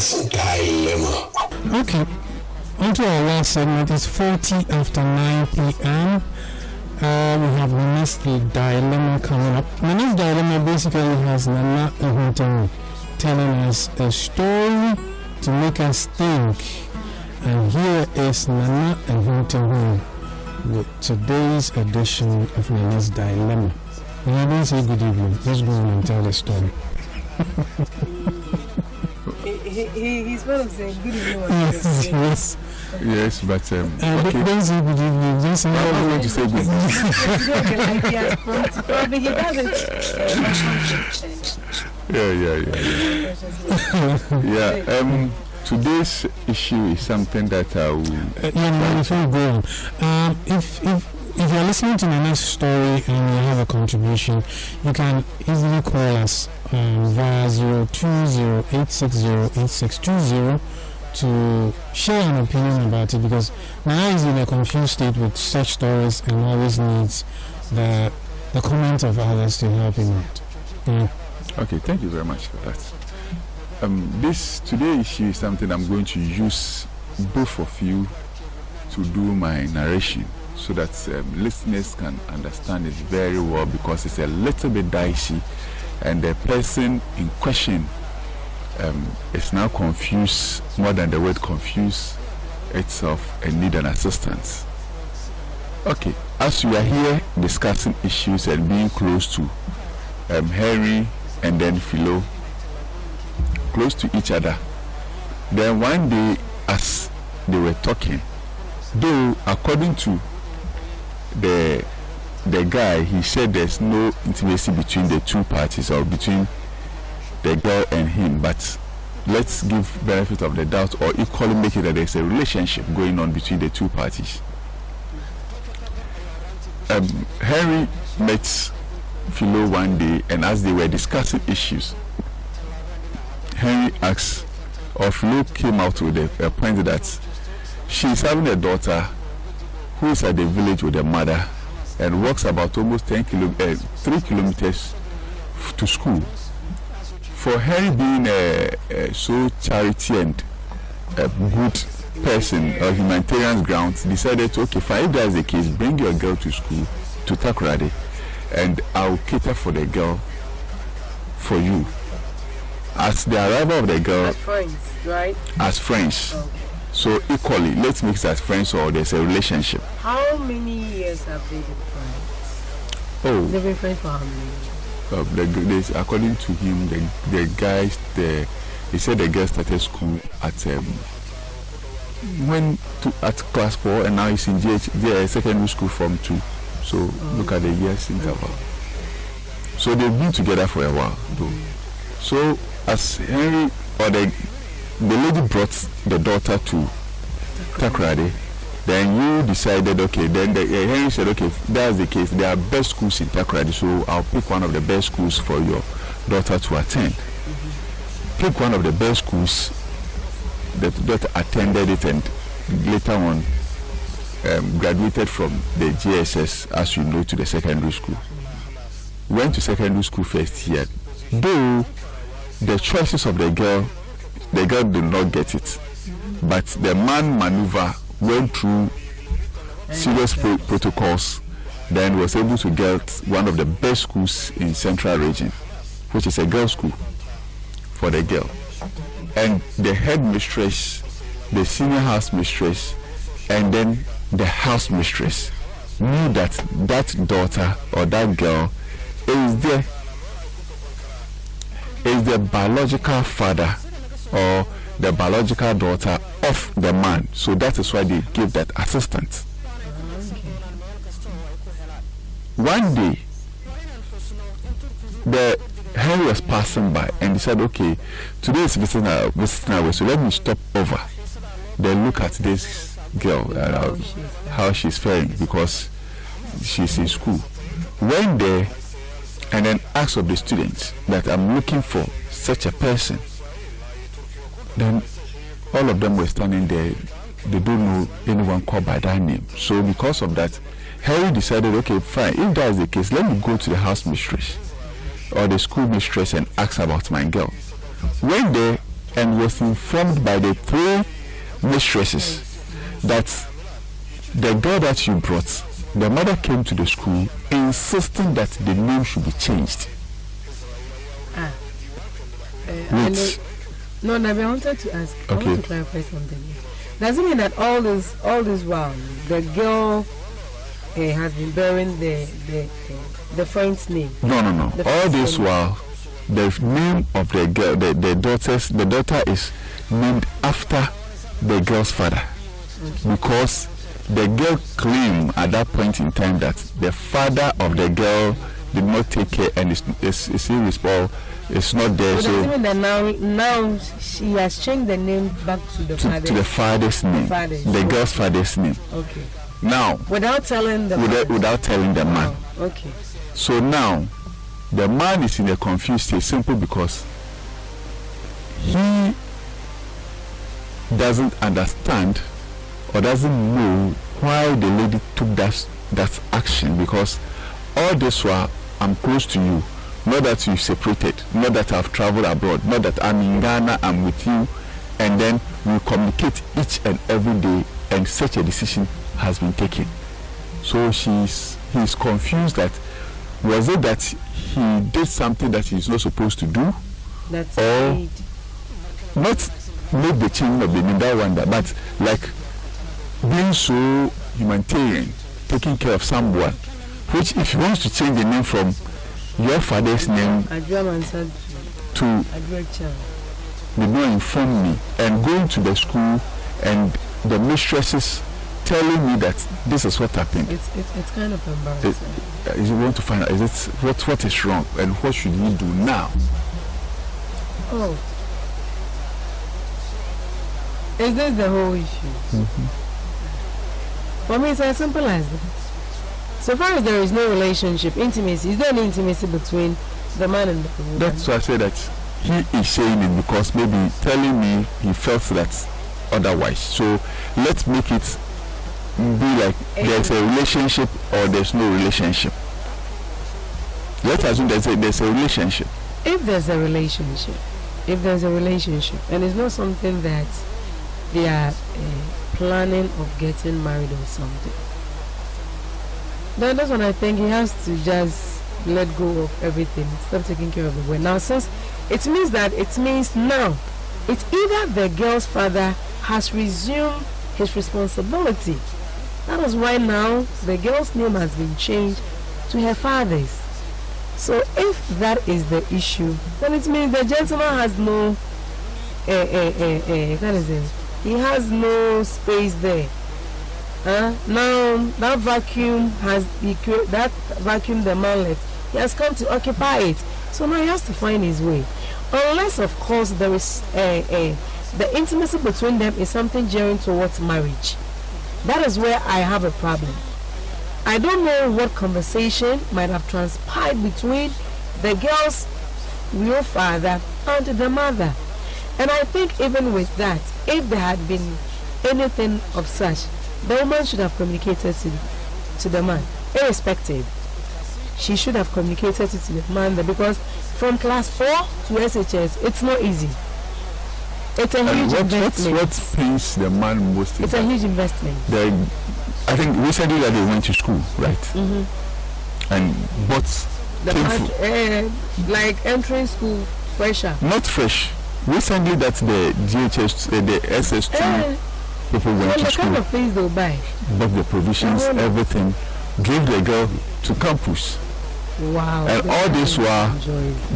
Nana's Dilemma. Okay, on to our last segment. It's 40 after 9 p.m. We have Nana's Dilemma coming up. Nana's Dilemma basically has Nana Ehunten telling us a story to make us think. And here is Nana Ehunten with today's edition of Nana's Dilemma. And I don't say good evening. Let's go on and tell the story. He's one of saying good evening. Yes. Yes, but okay. Don't say good evening. Just say I'm going to say good evening. Probably he doesn't. Yeah. Today's issue is something that I will. Before we go on, if you're listening to the next story and you have a contribution, you can easily call us via 020-860-8620 to share an opinion about it, because Nana is in a confused state with such stories and always needs the comment of others to help him out. Okay, thank you very much for that. This today's issue is something I'm going to use both of you to do my narration, so that listeners can understand it very well, because it's a little bit dicey and the person in question is now confused. More than the word confused itself, and need an assistance. Okay, as we are here discussing issues and being close to Henry and then Philo, close to each other, then one day as they were talking, though according to the guy, he said there's no intimacy between the two parties or between the girl and him, but let's give benefit of the doubt or equally make it that there's a relationship going on between the two parties. Henry met Philo one day, and as they were discussing issues, Henry asked, or Philo came out with a point that she's having a daughter who is at the village with her mother and walks about almost 3 kilometers to school. For Henry being so charity and a good person or humanitarian grounds, decided to, okay, fine, if that's the case, bring your girl to school, to Takoradi, and I'll cater for the girl for you. As the arrival of the girl, as friends, right? As friends. Okay. So equally, let's mix as friends or there's a relationship. How many years have they been friends? Oh, they've been friends for how many years? According to him, the guys, he said the girl started school at at class 4, and now he's in secondary school from 2. So look at the years interval. So they've been together for a while, though. So as Henry or the lady brought the daughter to Takoradi, then you decided, okay, then Henry said, okay, if that's the case, there are best schools in Takoradi, so I'll pick one of the best schools for your daughter to attend. Pick one of the best schools. The daughter attended it, and later on graduated from the GSS, as you know, to the secondary school. Went to secondary school first year. Though the choices of the girl did not get it, but the man maneuver went through serious protocols, then was able to get one of the best schools in Central Region, which is a girls' school for the girl. And the headmistress, the senior house mistress, and then the house mistress knew that daughter or that girl is the biological father or the biological daughter of the man. So that is why they gave that assistance. One day, Henry was passing by and he said, okay, today is visiting hour, so let me stop over. Then look at this girl, how she's faring, because she's in school. Went there and then asked of the students that I'm looking for such a person. Then all of them were standing there. They don't know anyone called by that name. So because of that, Harry decided, okay, fine, if that is the case, let me go to the house mistress or the school mistress and ask about my girl. Went there and was informed by the 3 mistresses that the girl that you brought, the mother came to the school insisting that the name should be changed. No, Nabi, I wanted to ask. I Okay. want to clarify something. Does it mean that all this while the girl has been bearing the friend's name? No. The All first this name. while, the name of the girl, the daughter is named after the girl's father, because the girl claimed at that point in time that the father of the girl did not take care and is irresponsible. It's not there. So does it So mean that now she has changed the name back to the father? to the father's name, the girl's father's name. Okay. Now, Without telling the without telling the man. Oh, okay. So now, the man is in a confused state simply because he doesn't understand or doesn't know why the lady took that action, because all this while I'm close to you, not that you separated, not that I've traveled abroad, not that I'm in Ghana, I'm with you, and then we communicate each and every day, and such a decision has been taken. So he's confused that was it that he did something that he's not supposed to do, That's or made. not make the change of the name, that one, but like being so humanitarian, taking care of someone, which if he wants to change the name from your father's name Adrian said to Adrian Chan. did not inform me, and going to the school and the mistresses telling me that this is what happened. It's kind of embarrassing. Is you want to find out is it what is wrong and what should he do now? Oh. Is this the whole issue? For me, it's as simple as that. So far as there is no relationship, intimacy, is there any intimacy between the man and the woman? That's why I say that he is saying it because maybe telling me he felt that otherwise. So let's make it be like there's a relationship or there's no relationship. Let's assume there's a relationship. If there's a relationship, and it's not something that they are planning of getting married or something, then that's when I think he has to just let go of everything, stop taking care of the boy. Now, since it means now, it's either the girl's father has resumed his responsibility. That is why now the girl's name has been changed to her father's. So if that is the issue, then it means the gentleman has no, what is it? He has no space there. Now that vacuum the man left, he has come to occupy it. So now he has to find his way. Unless of course there is the intimacy between them is something gearing towards marriage. That is where I have a problem. I don't know what conversation might have transpired between the girl's real father and the mother. And I think even with that, if there had been anything of such, the woman should have communicated to the man, irrespective. She should have communicated it to the man, because from class 4 to SHS, it's not easy. It's a huge investment. What pains the man most? It's a huge investment. I think recently that they went to school, right? And but like entering school fresher. Not fresh. Recently that the GHS, the SS2 people went to The school. kind of things they'll buy. But the provisions, everything, gave the girl to campus. Wow. And all this while,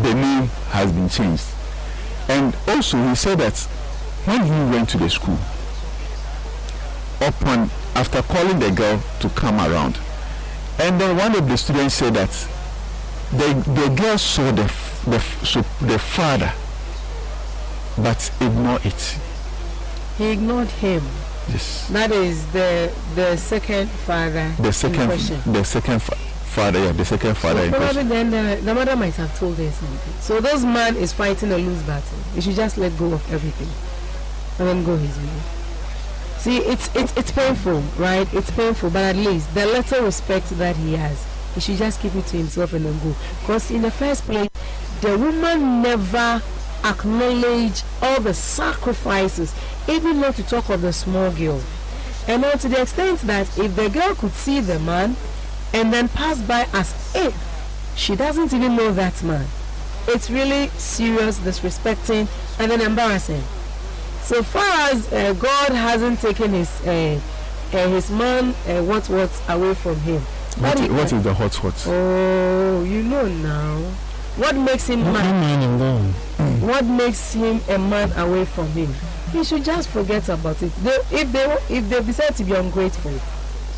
the name has been changed. And also, he said that when he went to the school, after calling the girl to come around, and then one of the students said that the girl saw the father, but ignored it. He ignored him. Yes. That is the second father. The second father. Yeah, the second father. So in probably question. then the mother might have told her something. So this man is fighting a lose battle. He should just let go of everything and then go his way. See, it's painful, right? It's painful, but at least the little respect that he has, he should just keep it to himself and then go. Because in the first place, the woman never acknowledge all the sacrifices, even not to talk of the small girl. And now to the extent that if the girl could see the man and then pass by as if she doesn't even know that man, it's really serious, disrespecting, and then embarrassing. So far as God hasn't taken his man what away from him. What is the hot? Oh, you know now. What makes him man? What makes him a man away from him? He should just forget about it. If they decide to be ungrateful,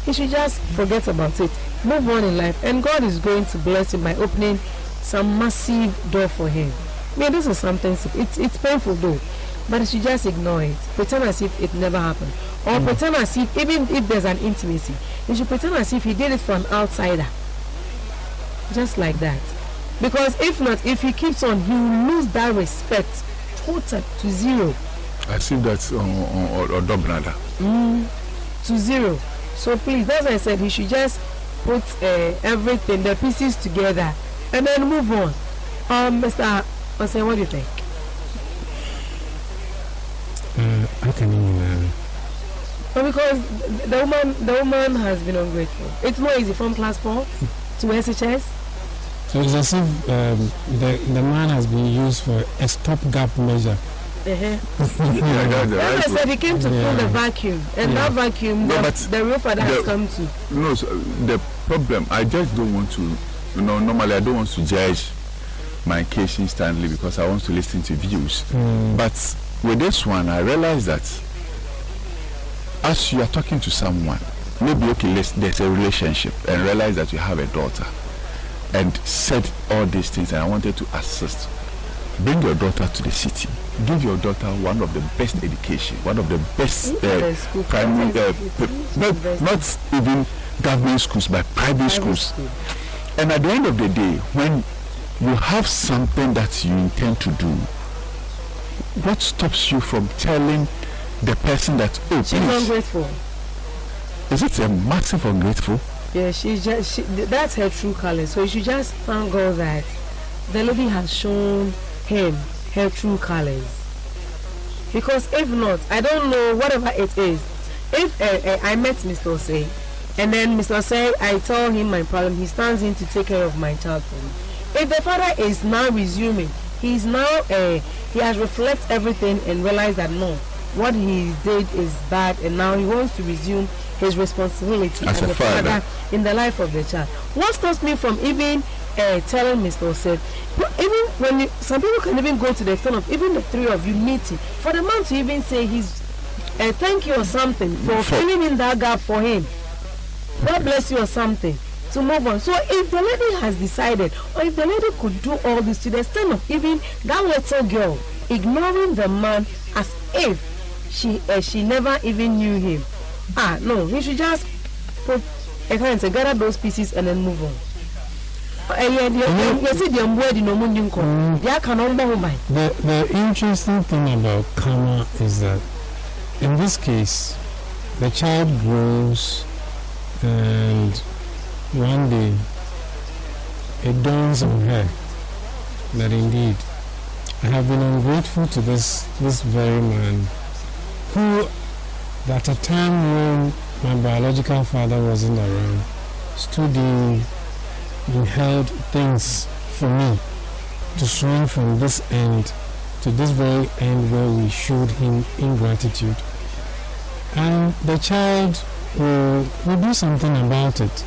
he should just forget about it. Move on in life, and God is going to bless him by opening some massive door for him. I mean, this is something. It's painful though, but he should just ignore it. Pretend as if it never happened, or pretend as if even if there's an intimacy, he should pretend as if he did it for an outsider. Just like that. Because if not, if he keeps on, he will lose that respect total to zero. I see that on Dobnada. To zero. So please, that's why I said he should just put everything, the pieces together, and then move on. Mr. Ose, what do you think? I can even. Well, because the woman has been ungrateful. It's not easy from class 4 to SHS. So it's as if the man has been used for a stopgap measure. I said he came to fill the vacuum, and that vacuum, the real father has come to. No, so the problem, I just don't want to, normally I don't want to judge my case instantly because I want to listen to views. But with this one, I realize that as you are talking to someone, maybe there's a relationship, and realize that you have a daughter, and said all these things, and I wanted to assist. Bring your daughter to the city. Give your daughter one of the best education, one of the best primary, not even government schools, but private schools. And at the end of the day, when you have something that you intend to do, what stops you from telling the person that, oh, she's ungrateful? Is it a massive ungrateful? Yeah, that's her true color. So you should just thank God that the lady has shown him her true colors. Because if not, I don't know, whatever it is. If I met Mr. Osei, and then Mr. Osei, I tell him my problem, he stands in to take care of my child for me. If the father is now resuming, he has reflected everything and realized that no, what he did is bad, and now he wants to resume his responsibility as a father in the life of the child. What stops me from even telling Mr. Osei, even when some people can even go to the extent of even the three of you meeting, for the man to even say he's thank you or something for filling in that gap for him, God bless you or something, to move on. So if the lady has decided, or if the lady could do all this to the extent of even that little girl ignoring the man as if she never even knew him, no, he should just put gather those pieces and then move on. The interesting thing about karma is that in this case, the child grows, and one day it dawns on her that indeed I have been ungrateful to this very man who, at a time when my biological father wasn't around, stood in and held things for me to swing from this end to this very end where we showed him ingratitude. And the child will do something about it.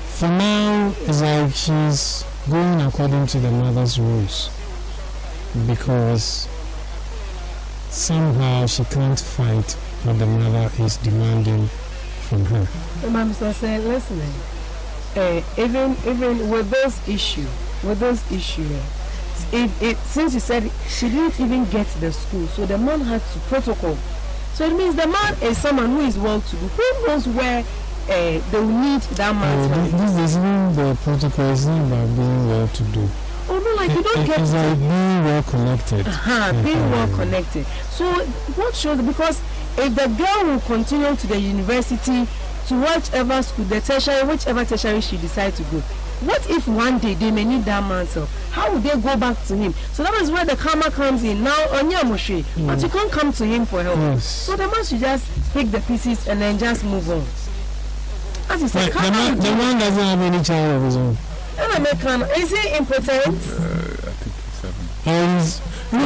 For now, it's like she's going according to the mother's rules, because somehow she can't fight what the mother is demanding from her. Mom said, listening. Even with those issues, since you said she didn't even get to the school, so the man had to protocol. So it means the man is someone who is well-to-do. Who knows where they will need that man? This is even the protocol is not about being well-to-do. Oh no, like you don't get. It's like being well-connected. Being well-connected. So what shows? Because if the girl will continue to the university, to whichever school, whichever tertiary she decides to go, what if one day they may need that man's help? how would they go back to him? So that is where the karma comes in. Now, Onyamushi, but you can't come to him for help. Yes. So the man should just pick the pieces and then just move on. As he said, Right, the man doesn't have any child of his own. Is he impotent? I think it's 7. Or is,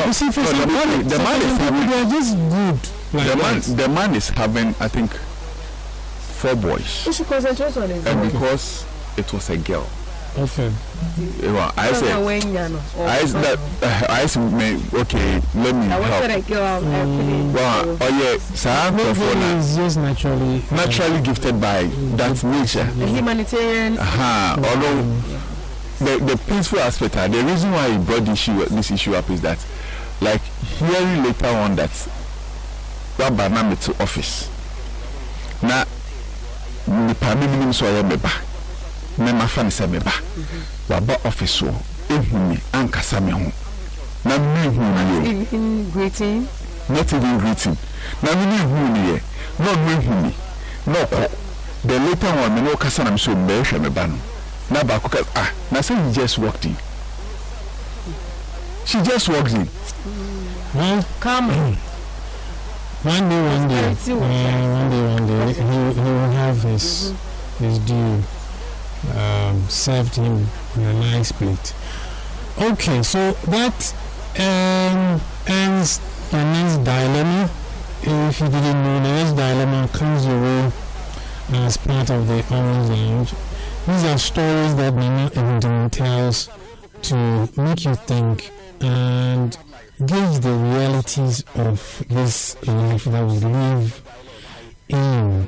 you see, for some people, the man is having, they are just good. Like the man is having, I think, 4 boys. He should concentrate on his And own. because it was a girl. Okay. Well, I said, okay, let me I wanted help. a girl. Well, oh yeah, Sarah Nobody is just naturally gifted by that nature. A humanitarian. Although the peaceful aspect, the reason why he brought this issue up is that, like, hearing later on that Banana to office. Now, the Pamini so I am Mema fan se meba. Waba office so ehumi ankasa me ho. Na me hu ni Even greeting. Not even greeting. Na me hu ni ye. No me hu ni. No ko. The later one me no kasa na me so me hwe me ba no. Na ba ko na say he just walked in. She just walked in. Well, come. One day, he will have his due. Served him in a nice plate. Okay, so that ends the next dilemma. If you didn't know, the next dilemma comes your way as part of the Orange Lounge. These are stories that Nana Evident tells to make you think and gauge the realities of this life that we live in.